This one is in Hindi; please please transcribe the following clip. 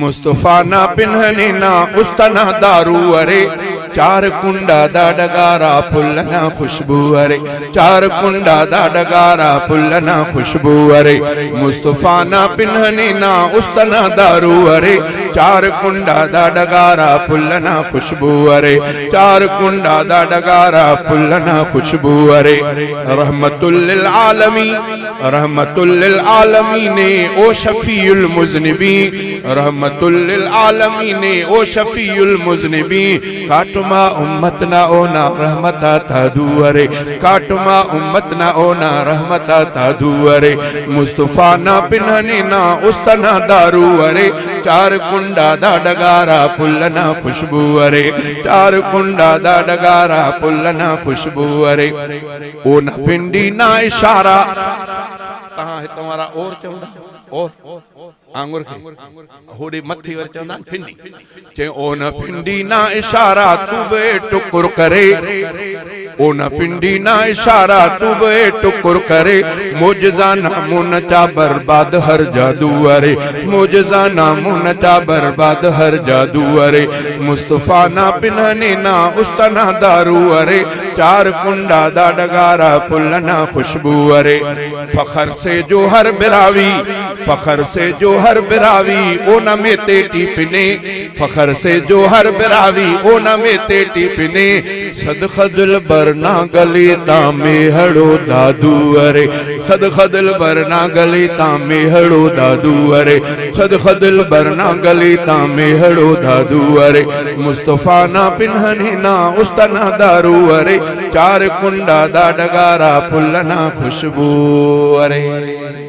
मुस्तफा ना पिन्हने ना उस्तना दारू अरे चार कुंडा दा डगारा फुल्लना खुशबू अरे चार कुंडा दा डगारा फुल्लना खुशबू अरे मुस्तफा ना पिन्हने ना उस्तना दारू अरे चार कुंडा दा डगारा फुल्लना खुशबू अरे चार कुंडा दा डगारा फुल्लना खुशबू अरे रहमतुल लिल आलमी ने ओ शफीउल मुज़निबी रहमतुल लिल आलमी ने ओ शफीउल मुज़निबी काटमा उम्मत ना ओना रहमता तादू अरे काटमा उम्मत ना ओना रहमता तादू अरे मुस्तफा ना पिन्हने ना उस्तना दारू अरे चार कुंडा दा डगारा फुल्लना खुशबू अरे चार कुंडा दा डगारा फुल्लना खुशबू अरे ओ ना पिंडी ना इशारा कहाँ है तुम्हारा और चौंदा और आंगुर के होड़ी मत्थी वर चौंदा पिंडी चे ओ न पिंडी ना इशारा तू बे टुकुर करे ओ न पिंडी ना इशारा तू बे टुकुर करे मोजज़ा नामुन चा बर्बाद हर जादू अरे मोजज़ा नामुन चा बर्बाद हर जादू अरे मुस्तफा ना पिन्हने ना उस्तना दारू अरे चार कुंडा दा डगारा फुल्लना खुशबू अरे फखर से जो हर बिरावी फखर से जो हर बिरावी ओ न में तेटी पिने फखर से जो हर बिरावी ओ न में तेटी पिने सदखदल बरना गली तामे हड़ो दादू अरे सदखदल बरना गली तामे हड़ो दादू अरे सदखदल बरना गली तामे हड़ो दादू अरे मुस्तफा ना पिन्हने ना उस्तना दारू अरे चार कुंडा दा डगारा फुल्लना खुशबू अरे।